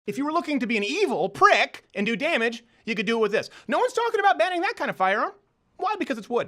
If you were looking to be an evil prick and do damage, you could do it with this. No one's talking about banning that kind of firearm. Why? Because it's wood.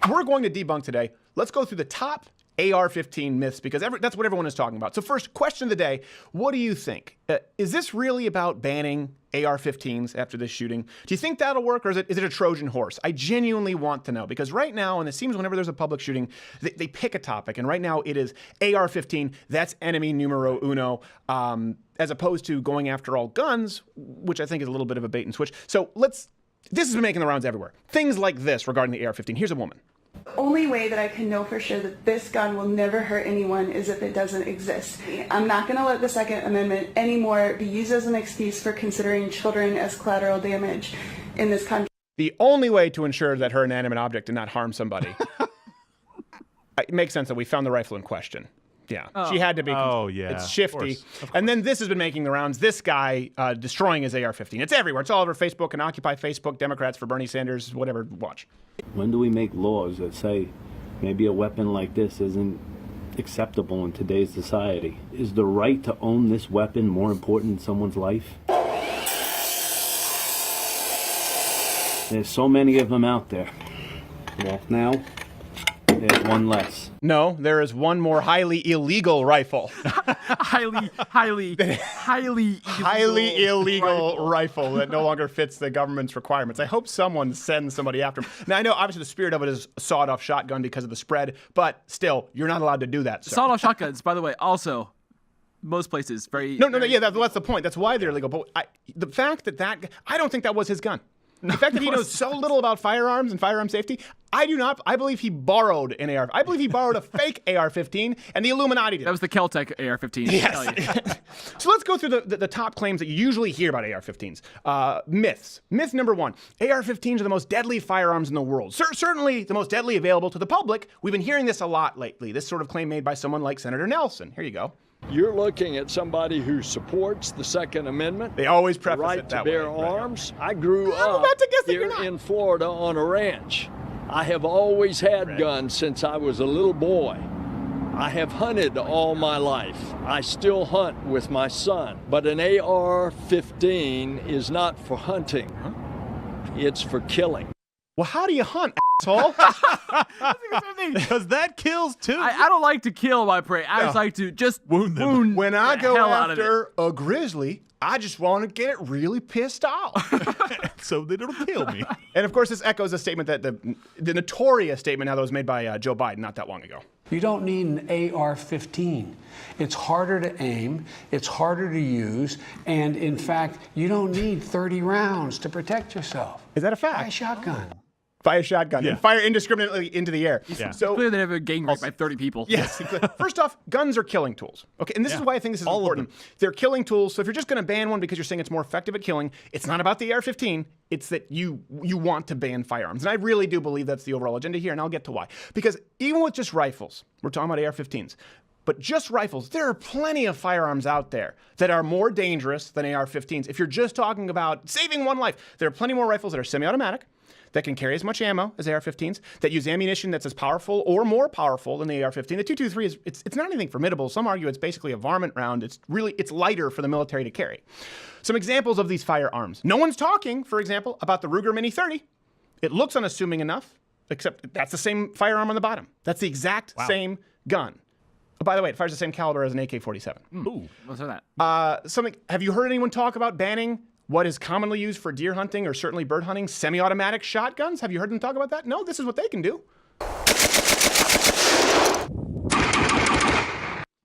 We're going to debunk today. Let's go through the top AR-15 myths because that's what everyone is talking about. So first, question of the day, what do you think? Is this really about banning AR-15s after this shooting? Do you think that'll work, or is it a Trojan horse? I genuinely want to know, because right now, and it seems whenever there's a public shooting, they pick a topic, and right now it is AR-15, that's enemy numero uno, as opposed to going after all guns, which I think is a little bit of a bait and switch. So this has been making the rounds everywhere. Things like this regarding the AR-15. Here's a woman. The only way that I can know for sure that this gun will never hurt anyone is if it doesn't exist. I'm not going to let the Second Amendment anymore be used as an excuse for considering children as collateral damage in this country. The only way to ensure that her inanimate object did not harm somebody. It makes sense that we found the rifle in question. Yeah, she had to be. Oh, yeah. It's shifty. Of course. And then this has been making the rounds. This guy destroying his AR-15. It's everywhere. It's all over Facebook and Occupy Facebook, Democrats for Bernie Sanders, whatever. Watch. When do we make laws that say maybe a weapon like this isn't acceptable in today's society? Is the right to own this weapon more important than someone's life? There's so many of them out there. Well, now there's one less. No, there is one more highly illegal rifle. highly illegal rifle that no longer fits the government's requirements. I hope someone sends somebody after him. Now, I know obviously the spirit of it is a sawed-off shotgun because of the spread, but still, you're not allowed to do that, sir. Sawed-off shotguns, by the way, also most places very. No, yeah, that's the point. That's why they're illegal. But the fact that I don't think that was his gun. The fact that he knows so little about firearms and firearm safety, I believe he borrowed an AR. I believe he borrowed a fake AR-15, and the Illuminati did. That was the Keltec AR-15. Yes. So let's go through the top claims that you usually hear about AR-15s. Myths. Myth number one, AR-15s are the most deadly firearms in the world. Certainly the most deadly available to the public. We've been hearing this a lot lately. This sort of claim made by someone like Senator Nelson. Here you go. You're looking at somebody who supports the Second Amendment. They always preface the right it that to bear way. arms. I grew I'm up about to guess that here you're not. in Florida on a ranch. I have always had guns since I was a little boy. I have hunted all my life. I still hunt with my son. But an AR-15 is not for hunting. It's for killing. Well, how do you hunt, asshole? Because that kills too. I don't like to kill my prey. I just like to just wound them. When I the go hell out of after a grizzly, I just want to get really pissed off. So they don't kill me. And of course, this echoes a statement that the notorious statement now that was made by Joe Biden not that long ago. You don't need an AR-15. It's harder to aim, it's harder to use, and in fact, you don't need 30 rounds to protect yourself. Is that a fact? Buy a shotgun. Buy a shotgun Yeah. and fire indiscriminately into the air. Yeah. So clearly they have a gang rape by 30 people. yes. First off, guns are killing tools. Okay, and this is why I think this is All of important. They're killing tools. So if you're just going to ban one because you're saying it's more effective at killing, it's not about the AR-15. It's that you want to ban firearms. And I really do believe that's the overall agenda here, and I'll get to why. Because even with just rifles, we're talking about AR-15s, but just rifles, there are plenty of firearms out there that are more dangerous than AR-15s. If you're just talking about saving one life, there are plenty more rifles that are semi-automatic, that can carry as much ammo as AR-15s, that use ammunition that's as powerful or more powerful than the AR-15. The .223 is it's not anything formidable. Some argue it's basically a varmint round. It's lighter for the military to carry. Some examples of these firearms. No one's talking, for example, about the Ruger Mini 30. It looks unassuming enough, except that's the same firearm on the bottom. That's the exact same gun. Oh, by the way, it fires the same caliber as an AK-47. Ooh, what's that? Have you heard anyone talk about banning what is commonly used for deer hunting or certainly bird hunting, semi-automatic shotguns? Have you heard them talk about that? No, this is what they can do.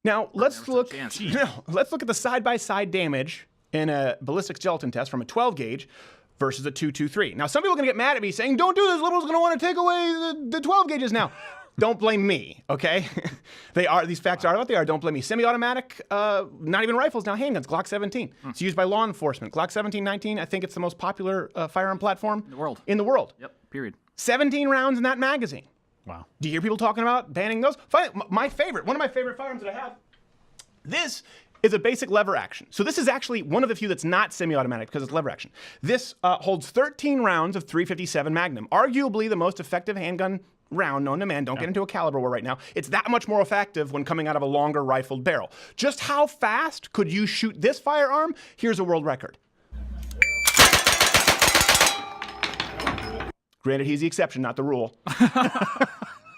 Now, let's look at the side-by-side damage in a ballistics gelatin test from a 12 gauge versus a .223. Now, some people are going to get mad at me saying, don't do this, liberals are going to want to take away the 12 gauges now. Don't blame me, okay? These facts are what they are. Don't blame me. Semi-automatic, not even rifles, now handguns, Glock 17. It's used by law enforcement. Glock 17-19, I think it's the most popular firearm platform in the world. Yep, period. 17 rounds in that magazine. Wow. Do you hear people talking about banning those? One of my favorite firearms that I have, this is a basic lever action. So this is actually one of the few that's not semi-automatic because it's lever action. This holds 13 rounds of .357 Magnum, arguably the most effective handgun round known to man. Don't get into a caliber war right now. It's that much more effective when coming out of a longer rifled barrel. Just how fast could you shoot this firearm? Here's a world record. Granted, he's the exception, not the rule.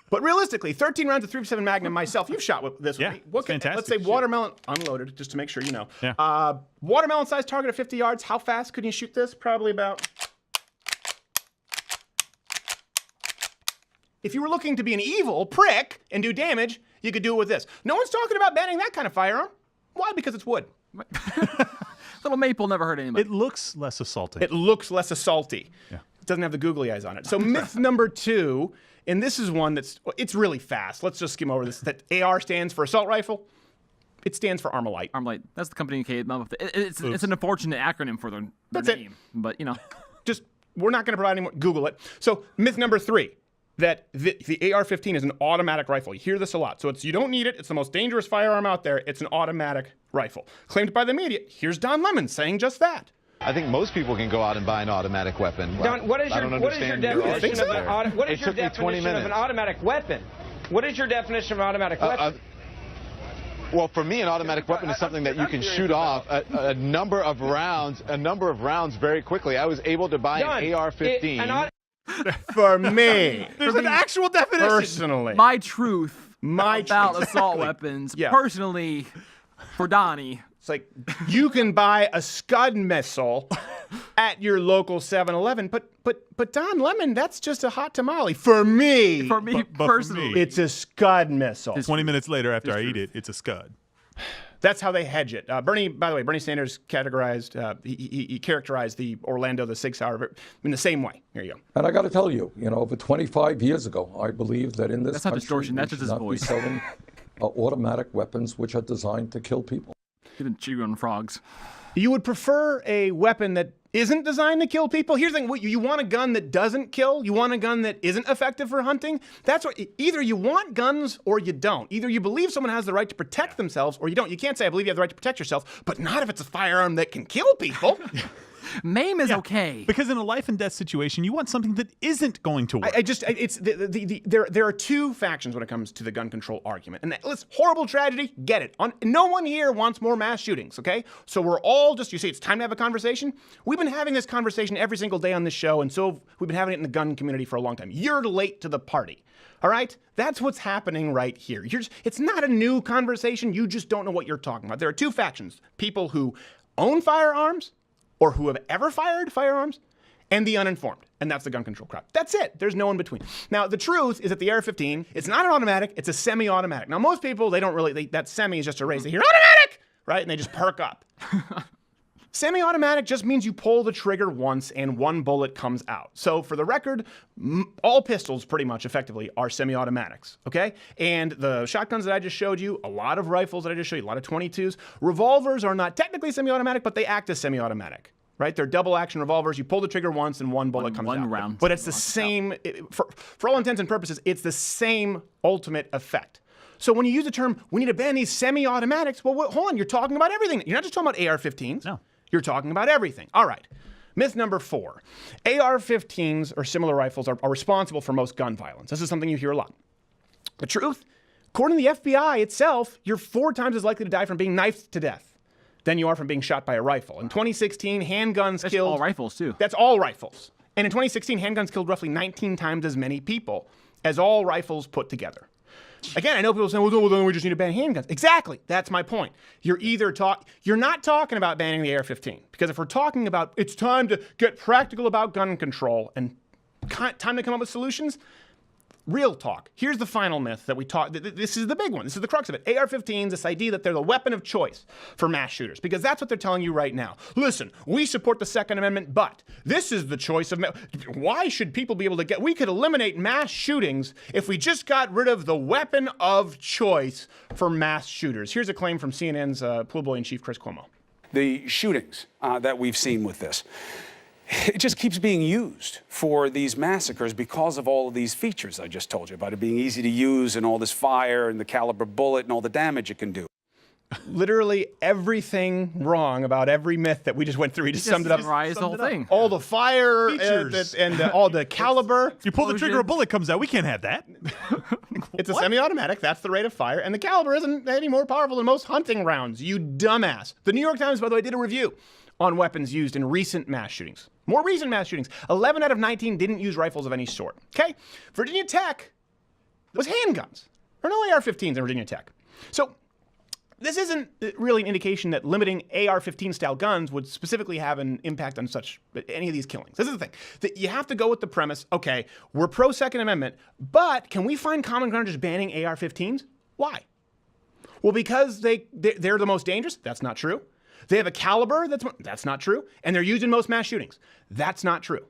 But realistically, 13 rounds of 357 Magnum myself, you've shot with this one. It's fantastic. Let's say watermelon, unloaded, just to make sure you know. Yeah. Watermelon-sized target at 50 yards, how fast could you shoot this? Probably about... If you were looking to be an evil prick and do damage, you could do it with this. No one's talking about banning that kind of firearm. Why? Because it's wood. Little maple never hurt anybody. It looks less assaulting. It looks less assaulty. Yeah. It doesn't have the googly eyes on it. So myth number 2, and this is one it's really fast. Let's just skim over this. That AR stands for assault rifle. It stands for Armalite. Armalite. That's the company who came up with it. It's an unfortunate acronym for their That's name. But, you know. Just, we're not going to provide any more. Google it. So myth number 3. That the AR-15 is an automatic rifle. You hear this a lot. So you don't need it. It's the most dangerous firearm out there. It's an automatic rifle. Claimed by the media. Here's Don Lemon saying just that. I think most people can go out and buy an automatic weapon. Don, what is your definition of an automatic weapon? What is your definition of an automatic weapon? Well, for me, an automatic weapon is something that you can shoot off a number of rounds very quickly. I was able to buy an AR-15. For me. There's an actual definition. Personally. My truth about assault weapons. Yeah. Personally, for Donnie. It's like, you can buy a Scud missile at your local 7-Eleven, but Don Lemon, that's just a hot tamale. For me. For me, but personally. for me, it's a Scud missile. 20 minutes later after I eat it, it's a Scud. That's how they hedge it. Bernie, by the way, Bernie Sanders categorized, he characterized the Orlando, the Sig Sauer, in the same way. Here you go. And I got to tell you, over 25 years ago, I believe that in this That's not country, distortion, that's we just should his not be voice. selling automatic weapons which are designed to kill people. You didn't chew on frogs. You would prefer a weapon that isn't designed to kill people? Here's the thing, you want a gun that doesn't kill? You want a gun that isn't effective for hunting? That's what, either you want guns or you don't. Either you believe someone has the right to protect themselves or you don't. You can't say, I believe you have the right to protect yourself, but not if it's a firearm that can kill people. Maim is okay. Because in a life and death situation, you want something that isn't going to work. There are two factions when it comes to the gun control argument. And listen, horrible tragedy, get it. No one here wants more mass shootings, okay? So we're all just, you see, it's time to have a conversation. We've been having this conversation every single day on this show, and so we've been having it in the gun community for a long time. You're late to the party, all right? That's what's happening right here. It's not a new conversation. You just don't know what you're talking about. There are two factions, people who own firearms or who have ever fired firearms, and the uninformed. And that's the gun control crowd. That's it. There's no in between. Now, the truth is that the AR-15, it's not an automatic, it's a semi-automatic. Now, most people, they don't really, that semi is just a raise. They hear automatic, right? And they just perk up. Semi-automatic just means you pull the trigger once and one bullet comes out. So for the record, all pistols pretty much effectively are semi-automatics, okay? And the shotguns that I just showed you, a lot of rifles that I just showed you, a lot of 22s, revolvers are not technically semi-automatic, but they act as semi-automatic, right? They're double-action revolvers. You pull the trigger once and one bullet comes out. One round. But it's the same, for all intents and purposes, it's the same ultimate effect. So when you use the term, we need to ban these semi-automatics, well, hold on, you're talking about everything. You're not just talking about AR-15s. No. You're talking about everything. All right. Myth number 4. AR-15s or similar rifles are responsible for most gun violence. This is something you hear a lot. The truth, according to the FBI itself, you're 4 times as likely to die from being knifed to death than you are from being shot by a rifle. In 2016, handguns That's killed... all rifles, too. That's all rifles. And in 2016, handguns killed roughly 19 times as many people as all rifles put together. Again, I know people say, well, then we just need to ban handguns. Exactly. That's my point. You're not talking about banning the AR-15. Because if we're talking about it's time to get practical about gun control and time to come up with solutions, real talk. Here's the final myth that we talk. This is the big one. This is the crux of it. AR-15s, this idea that they're the weapon of choice for mass shooters, because that's what they're telling you right now. Listen, we support the Second Amendment, but this is the choice of. Why should people be able to get? We could eliminate mass shootings if we just got rid of the weapon of choice for mass shooters. Here's a claim from CNN's pool boy in chief, Chris Cuomo. The shootings that we've seen with this. It just keeps being used for these massacres because of all of these features I just told you about it being easy to use and all this fire and the caliber bullet and all the damage it can do. literally everything wrong about every myth that we just went through. He just summed it up. Summarized the whole thing. All the fire Features. and all the caliber. You pull the trigger, a bullet comes out. We can't have that. It's a semi-automatic. That's the rate of fire. And the caliber isn't any more powerful than most hunting rounds, you dumbass. The New York Times, by the way, did a review on weapons used in recent mass shootings. More recent mass shootings. 11 out of 19 didn't use rifles of any sort. Okay? Virginia Tech was handguns. There are no AR-15s in Virginia Tech. So this isn't really an indication that limiting AR-15 style guns would specifically have an impact on any of these killings. This is the thing. That you have to go with the premise, okay, we're pro Second Amendment, but can we find common ground just banning AR-15s? Why? Well, because they're the most dangerous? That's not true. They have a caliber? That's not true. And they're used in most mass shootings? That's not true.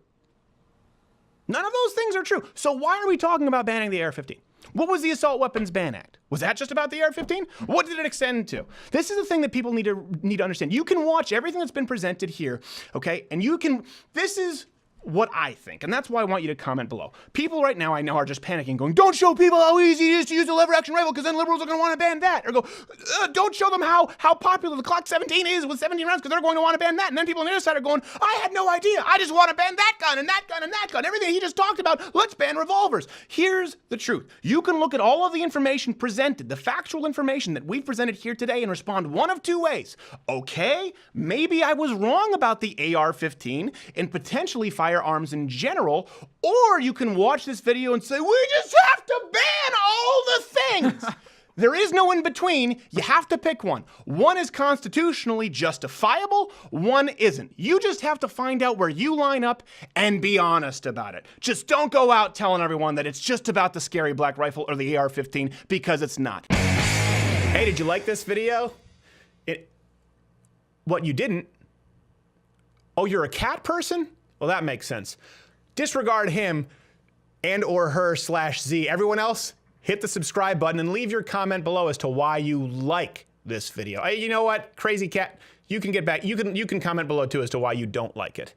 None of those things are true. So why are we talking about banning the AR-15? What was the Assault Weapons Ban Act? Was that just about the AR-15? What did it extend to? This is the thing that people need to understand. You can watch everything that's been presented here, okay? And this is what I think, and that's why I want you to comment below. People right now I know are just panicking, going, don't show people how easy it is to use a lever-action rifle, because then liberals are going to want to ban that. Or go, don't show them how popular the Glock 17 is with 17 rounds, because they're going to want to ban that. And then people on the other side are going, I had no idea. I just want to ban that gun and that gun and that gun. Everything he just talked about, let's ban revolvers. Here's the truth. You can look at all of the information presented, the factual information that we've presented here today, and respond one of two ways. Okay, maybe I was wrong about the AR-15 and potentially firearms in general, or you can watch this video and say, we just have to ban all the things. There is no in between. You have to pick one. One is constitutionally justifiable, one isn't. You just have to find out where you line up and be honest about it. Just don't go out telling everyone that it's just about the scary black rifle or the AR-15, because it's not. Hey, did you like this video? What, you didn't? Oh, you're a cat person? Well, that makes sense. Disregard him and or her/Z. Everyone else, hit the subscribe button and leave your comment below as to why you like this video. You know what, crazy cat, you can get back. You can comment below too as to why you don't like it.